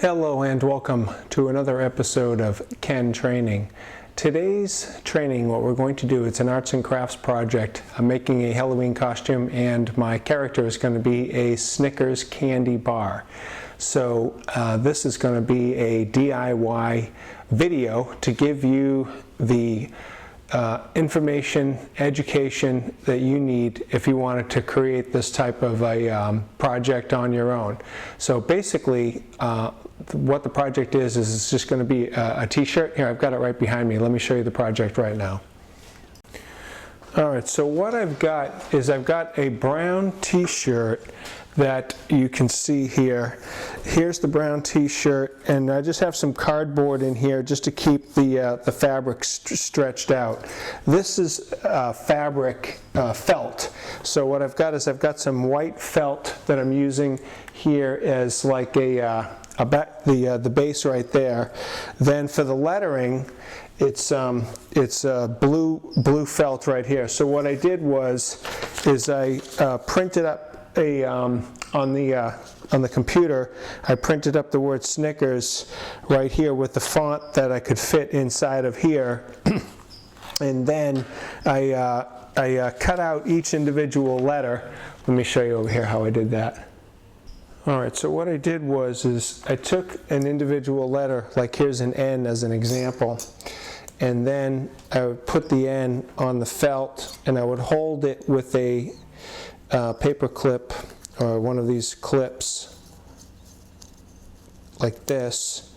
Hello and welcome to another episode of Ken Training. Today's training, what we're going to do, it's an arts and crafts project. I'm making a Halloween costume and my character is going to be a Snickers candy bar. So this is going to be a DIY video to give you the information, education that you need if you wanted to create this type of a project on your own. So basically what the project is it's just going to be a t-shirt. Here, I've got it right behind me. Let me show you the project right now. Alright, so what I've got is I've got a brown t-shirt that you can see here. Here's the brown t-shirt, and I just have some cardboard in here just to keep the fabric stretched out. This is fabric felt. So what I've got is I've got some white felt that I'm using here as like the base right there. Then for the lettering, it's blue felt right here. So what I did is I printed up on the computer, I printed up the word Snickers right here with the font that I could fit inside of here, and then I cut out each individual letter. Let me show you over here how I did that. Alright, so what I did is I took an individual letter, like here's an N as an example, and then I would put the N on the felt and I would hold it with a paper clip or one of these clips like this,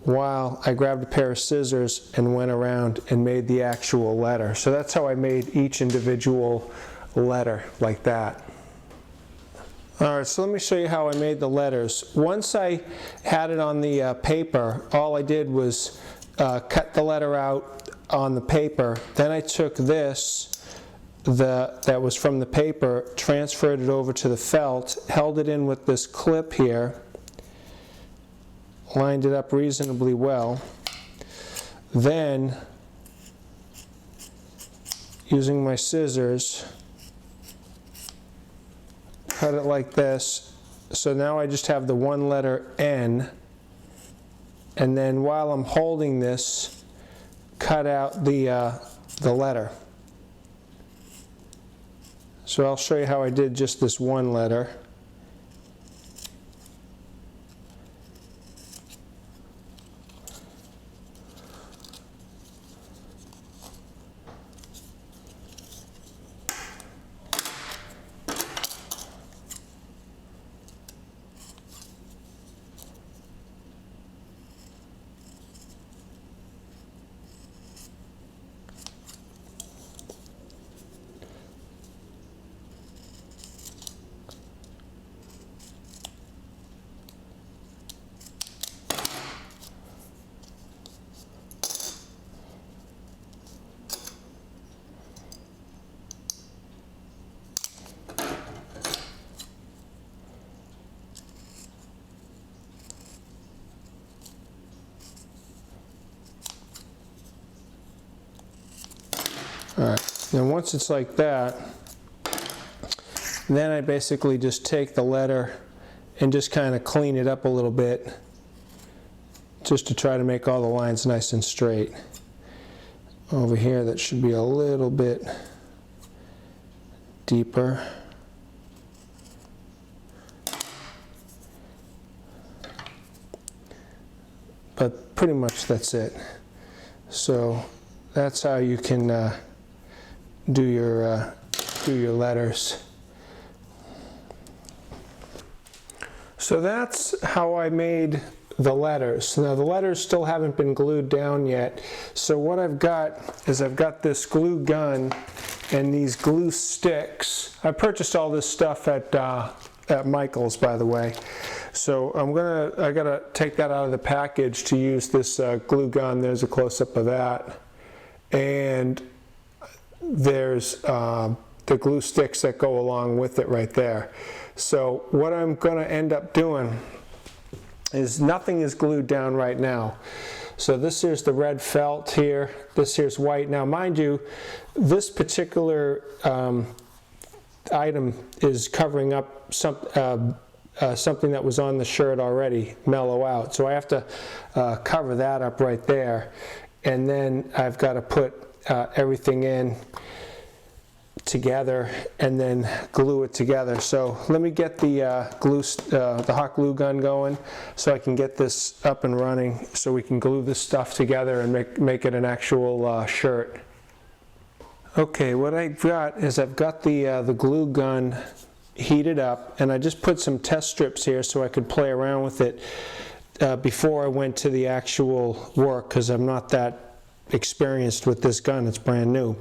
while I grabbed a pair of scissors and went around and made the actual letter. So that's how I made each individual letter, like that. Alright, so let me show you how I made the letters. Once I had it on the paper, all I did was cut the letter out on the paper. Then I took this that was from the paper, transferred it over to the felt, held it in with this clip here, lined it up reasonably well. Then, using my scissors, cut it like this. So now I just have the one letter N, and then while I'm holding this, cut out the letter. So I'll show you how I did just this one letter. Alright, then once it's like that, then I basically just take the letter and just kind of clean it up a little bit, just to try to make all the lines nice and straight. Over here, that should be a little bit deeper. But pretty much that's it. So that's how you can do your letters. So that's how I made the letters. Now the letters still haven't been glued down yet. So what I've got is I've got this glue gun and these glue sticks. I purchased all this stuff at Michael's, by the way. So I gotta take that out of the package to use this glue gun. There's a close-up of that. And there's the glue sticks that go along with it right there. So what I'm going to end up doing is nothing is glued down right now. So this here's the red felt here, this here's white. Now mind you, this particular item is covering up some something that was on the shirt already mellow out. So I have to cover that up right there. And then I've got to put everything in together and then glue it together. So let me get the the hot glue gun going so I can get this up and running so we can glue this stuff together and make it an actual shirt. Okay, what I've got is I've got the glue gun heated up, and I just put some test strips here so I could play around with it before I went to the actual work, because I'm not that experienced with this gun, it's brand new.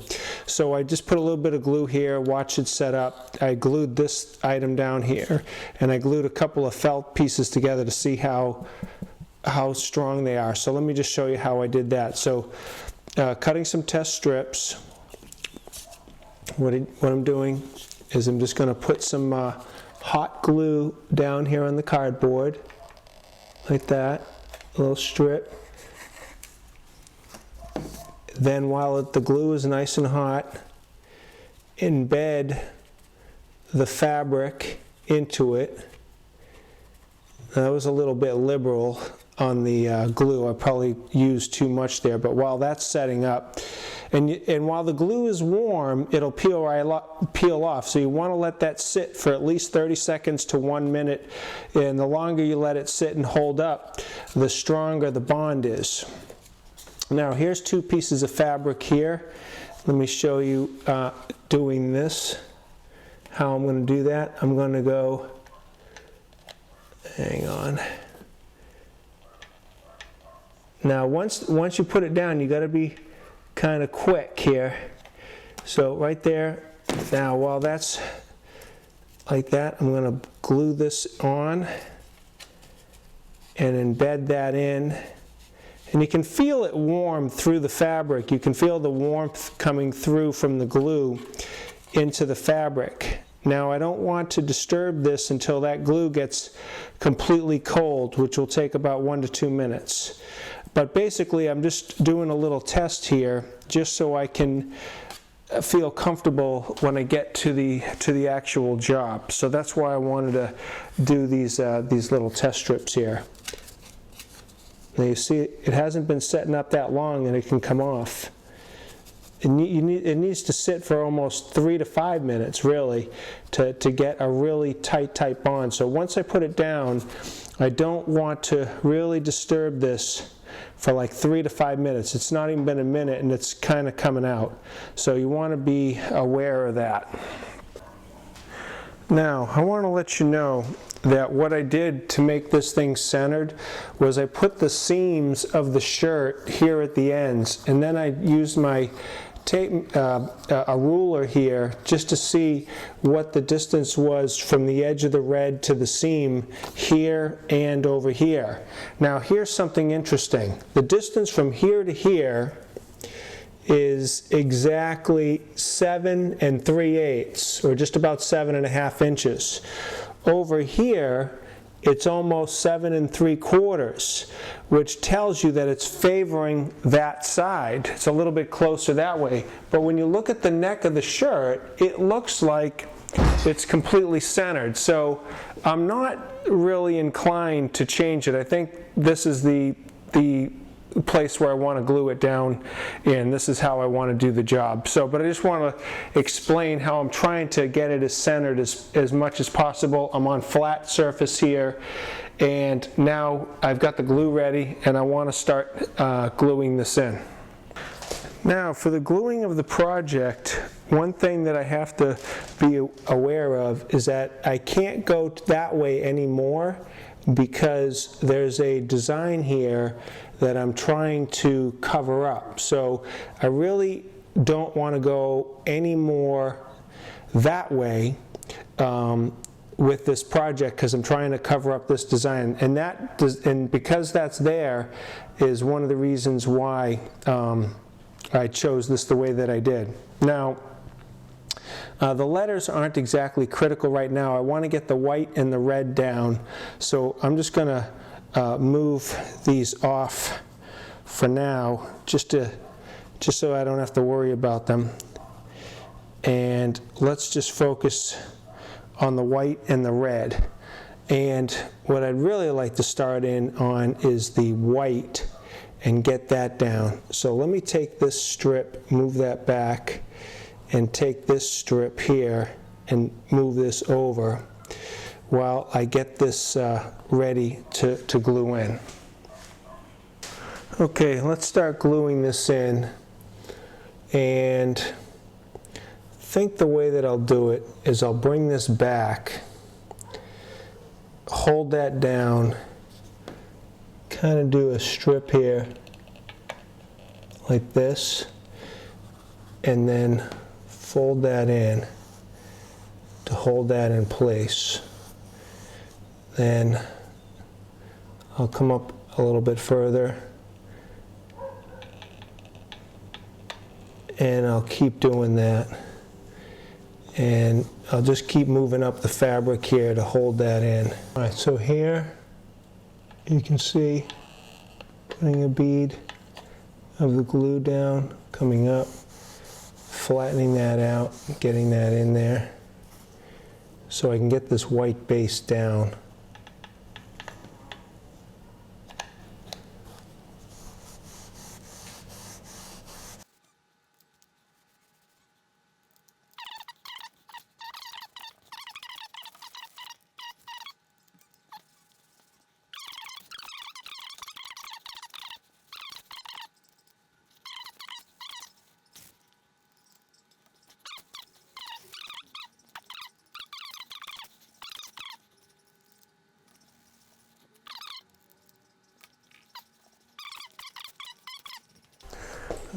So I just put a little bit of glue here, watch it set up. I glued this item down here, and I glued a couple of felt pieces together to see how strong they are. So let me just show you how I did that. So cutting some test strips, what I'm doing is I'm just going to put some hot glue down here on the cardboard, like that, a little strip. Then while the glue is nice and hot, embed the fabric into it. That was a little bit liberal on the glue. I probably used too much there, but while that's setting up, and while the glue is warm, it'll peel off. So you want to let that sit for at least 30 seconds to 1 minute, and the longer you let it sit and hold up, the stronger the bond is. Now here's two pieces of fabric here. Let me show you doing this, how I'm going to do that. I'm going to go, hang on. Now once you put it down, you got to be kind of quick here. So right there. Now while that's like that, I'm going to glue this on and embed that in. And you can feel it warm through the fabric. You can feel the warmth coming through from the glue into the fabric. Now I don't want to disturb this until that glue gets completely cold, which will take about 1 to 2 minutes. But basically I'm just doing a little test here just so I can feel comfortable when I get to the actual job. So that's why I wanted to do these little test strips here. Now you see it hasn't been setting up that long and it can come off. It needs to sit for almost 3 to 5 minutes really to get a really tight bond. So once I put it down, I don't want to really disturb this for like 3 to 5 minutes. It's not even been a minute and it's kind of coming out. So you want to be aware of that. Now I want to let you know that what I did to make this thing centered was I put the seams of the shirt here at the ends, and then I used my tape, a ruler here, just to see what the distance was from the edge of the red to the seam here and over here. Now here's something interesting. The distance from here to here is exactly 7 3/8, or just about 7.5 inches. Over here, it's almost 7 3/4, which tells you that it's favoring that side. It's a little bit closer that way. But when you look at the neck of the shirt, it looks like it's completely centered. So I'm not really inclined to change it. I think this is the place where I want to glue it down in. This is how I want to do the job. So, but I just want to explain how I'm trying to get it as centered as much as possible. I'm on flat surface here, and now I've got the glue ready, and I want to start gluing this in. Now for the gluing of the project, one thing that I have to be aware of is that I can't go that way anymore, because there's a design here that I'm trying to cover up. So I really don't want to go any more that way with this project, because I'm trying to cover up this design. And because that's there is one of the reasons why I chose this the way that I did. Now, the letters aren't exactly critical right now. I want to get the white and the red down, so I'm just going to move these off for now, just so I don't have to worry about them. And let's just focus on the white and the red. And what I'd really like to start in on is the white and get that down. So let me take this strip, move that back, and take this strip here and move this over while I get this ready to glue in. Okay, let's start gluing this in, and I think the way that I'll do it is I'll bring this back, hold that down, kind of do a strip here like this, and then fold that in to hold that in place. Then I'll come up a little bit further and I'll keep doing that, and I'll just keep moving up the fabric here to hold that in. All right, so here you can see putting a bead of the glue down, coming up, flattening that out, getting that in there so I can get this white base down.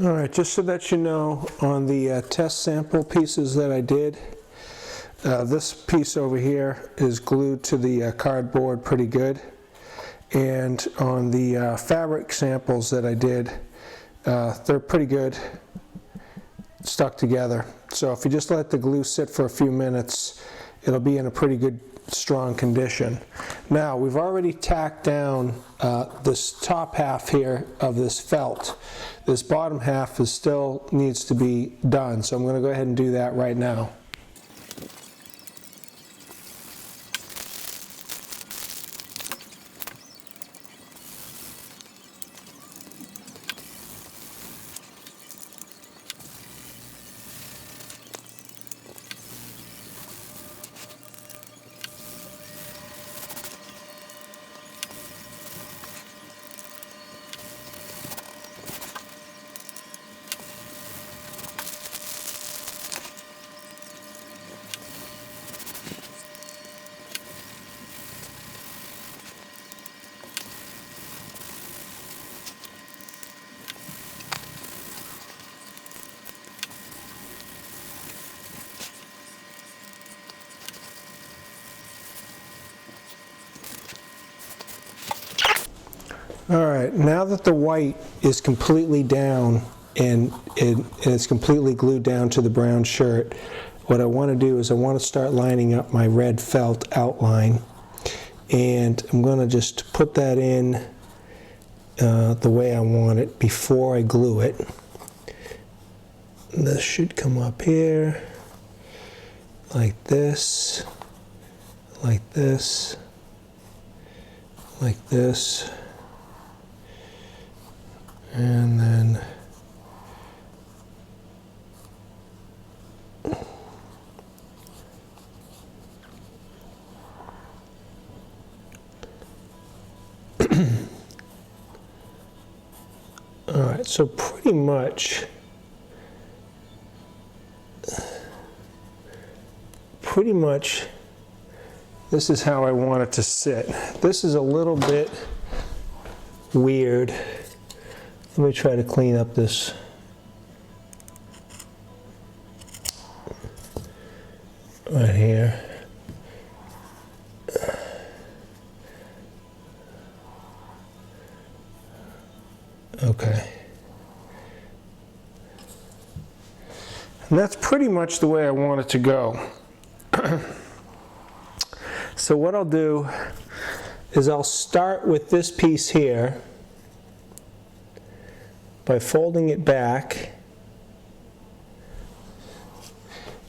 All right, just so that you know, on the test sample pieces that I did, this piece over here is glued to the cardboard pretty good. And on the fabric samples that I did, they're pretty good, stuck together. So if you just let the glue sit for a few minutes, it'll be in a pretty good, strong condition. Now, we've already tacked down this top half here of this felt. This bottom half still needs to be done, so I'm going to go ahead and do that right now. All right, now that the white is completely down and it's completely glued down to the brown shirt, what I want to do is I want to start lining up my red felt outline, and I'm going to just put that in the way I want it before I glue it. This should come up here like this, like this, like this. And then all right, so pretty much this is how I want it to sit. This is a little bit weird. Let me try to clean up this. Right here. Okay. And that's pretty much the way I want it to go. So what I'll do is I'll start with this piece here by folding it back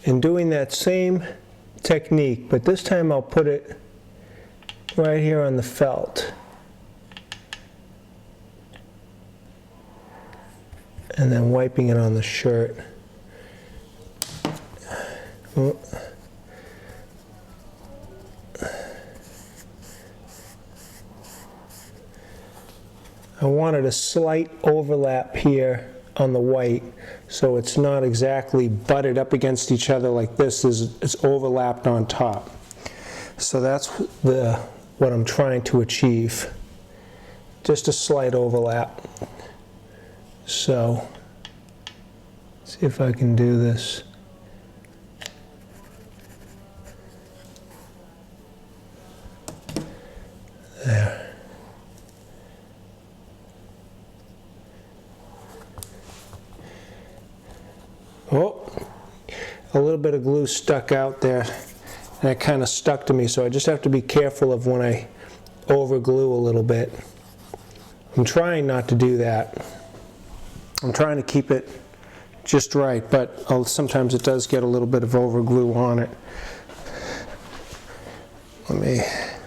and doing that same technique, but this time I'll put it right here on the felt. And then wiping it on the shirt. Oh. I wanted a slight overlap here on the white, so it's not exactly butted up against each other like this. It's overlapped on top. So that's what I'm trying to achieve. Just a slight overlap. So, see if I can do this. There. Oh, a little bit of glue stuck out there, and it kind of stuck to me, so I just have to be careful of when I over glue a little bit. I'm trying not to do that. I'm trying to keep it just right, but sometimes it does get a little bit of over glue on it. Let's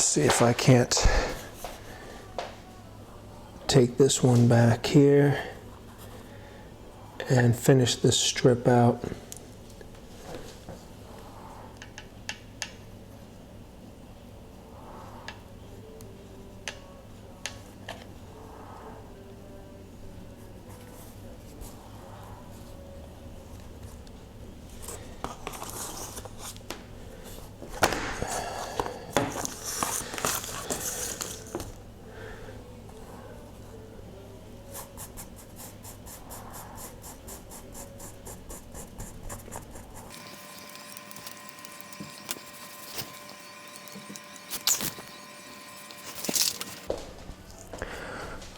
see if I can't take this one back here and finish this strip out.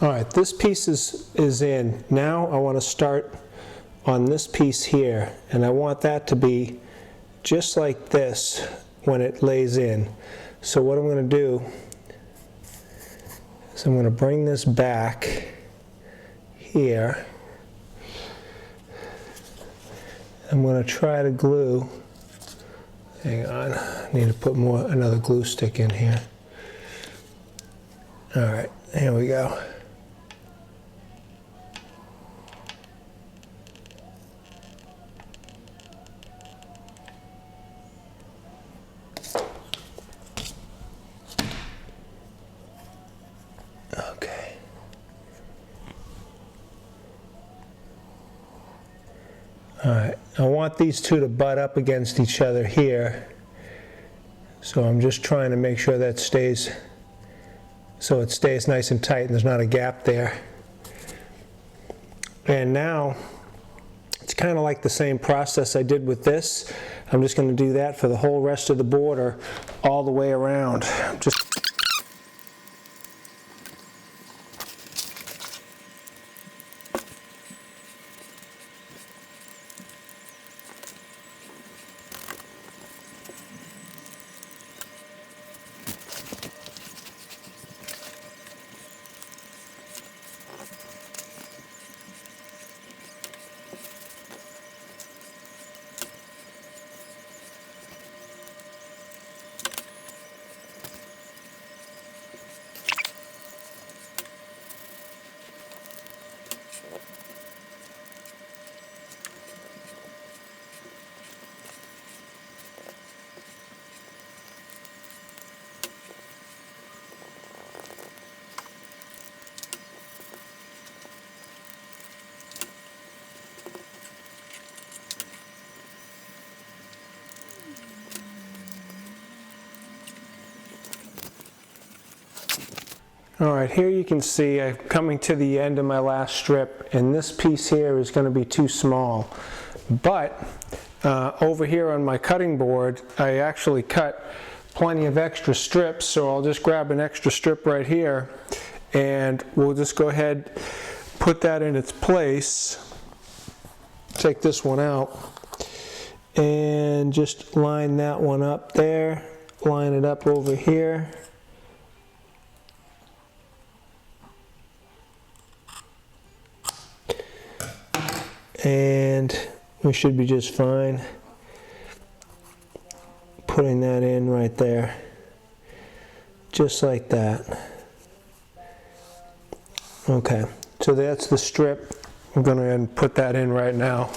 All right, this piece is in. Now I want to start on this piece here, and I want that to be just like this when it lays in. So what I'm going to do is I'm going to bring this back here. I'm going to try to glue. Hang on, I need to put another glue stick in here. All right, here we go. Okay. All right, I want these two to butt up against each other here. So I'm just trying to make sure that stays, so it stays nice and tight and there's not a gap there. And now, it's kind of like the same process I did with this. I'm just going to do that for the whole rest of the border all the way around. All right, here you can see I'm coming to the end of my last strip, and this piece here is going to be too small. But over here on my cutting board, I actually cut plenty of extra strips, so I'll just grab an extra strip right here, and we'll just go ahead, put that in its place, take this one out, and just line that one up there, line it up over here. And we should be just fine. putting that in right there, just like that. Okay, so that's the strip. I'm going to go ahead and put that in right now.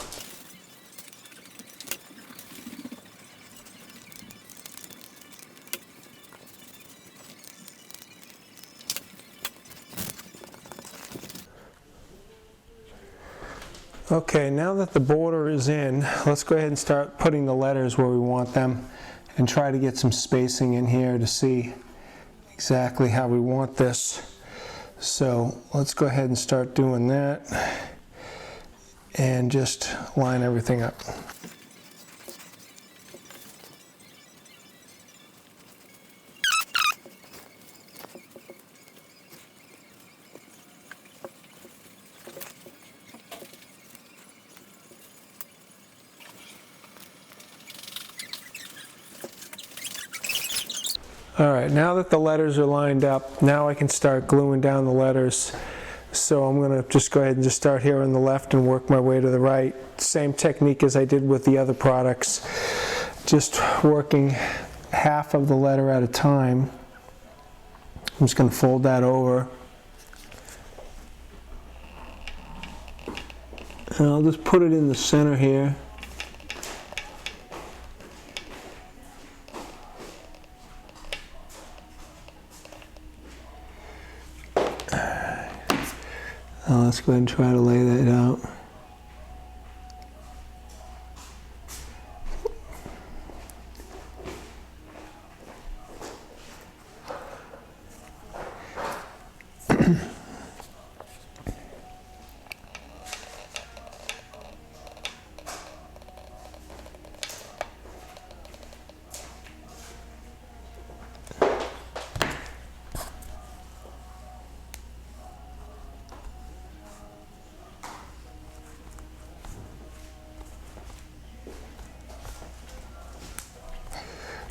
Okay, now that the border is in, let's go ahead and start putting the letters where we want them and try to get some spacing in here to see exactly how we want this. So let's go ahead and start doing that and just line everything up. All right, now that the letters are lined up, now I can start gluing down the letters. So I'm going to just go ahead and just start here on the left and work my way to the right. Same technique as I did with the other products. Just working half of the letter at a time. I'm just going to fold that over. And I'll just put it in the center here. Let's go ahead and try to lay that out.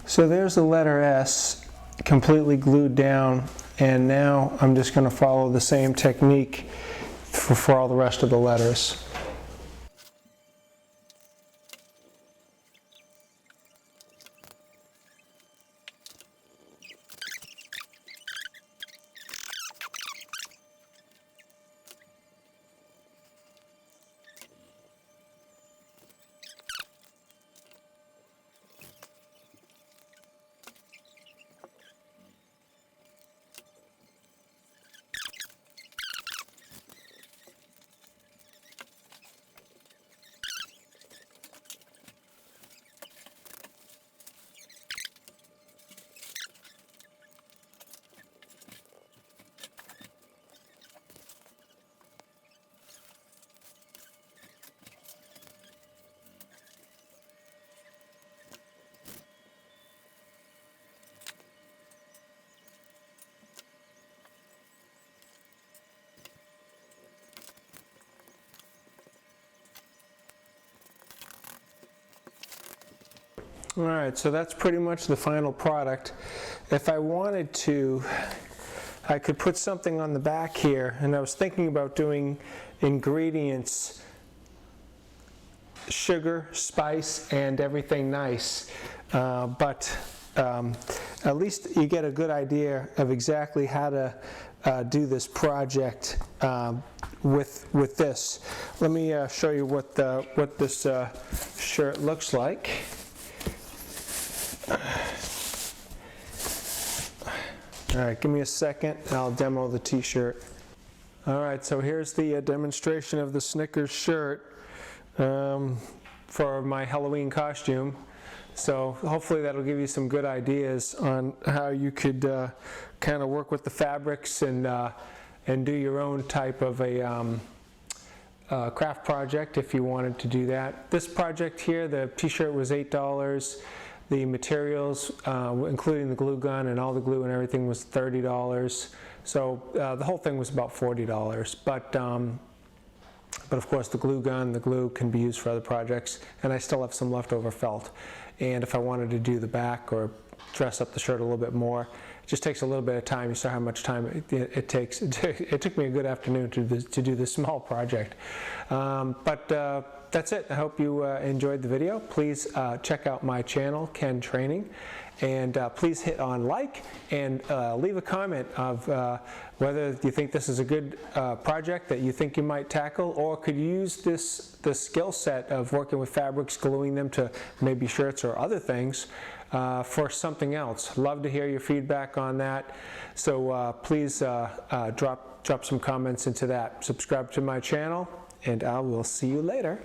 So there's the letter S completely glued down, and now I'm just going to follow the same technique for all the rest of the letters. All right, so that's pretty much the final product. If I wanted to, I could put something on the back here, and I was thinking about doing ingredients, sugar, spice, and everything nice. But at least you get a good idea of exactly how to do this project with this. Let me show you what this shirt looks like. All right, give me a second and I'll demo the t-shirt. All right, so here's the demonstration of the Snickers shirt for my Halloween costume. So hopefully that'll give you some good ideas on how you could kind of work with the fabrics and do your own type of a craft project if you wanted to do that. This project here, the t-shirt was $8. The materials, including the glue gun and all the glue and everything, was $30. So the whole thing was about $40. But of course the glue gun, the glue can be used for other projects, and I still have some leftover felt. And if I wanted to do the back or dress up the shirt a little bit more, it just takes a little bit of time. You saw how much time it takes. It took me a good afternoon to do this small project. that's it. I hope you enjoyed the video. Please check out my channel, Ken Training, and please hit on like and leave a comment of whether you think this is a good project that you think you might tackle, or could you use this skill set of working with fabrics, gluing them to maybe shirts or other things for something else. Love to hear your feedback on that. So please drop some comments into that. Subscribe to my channel, and I will see you later.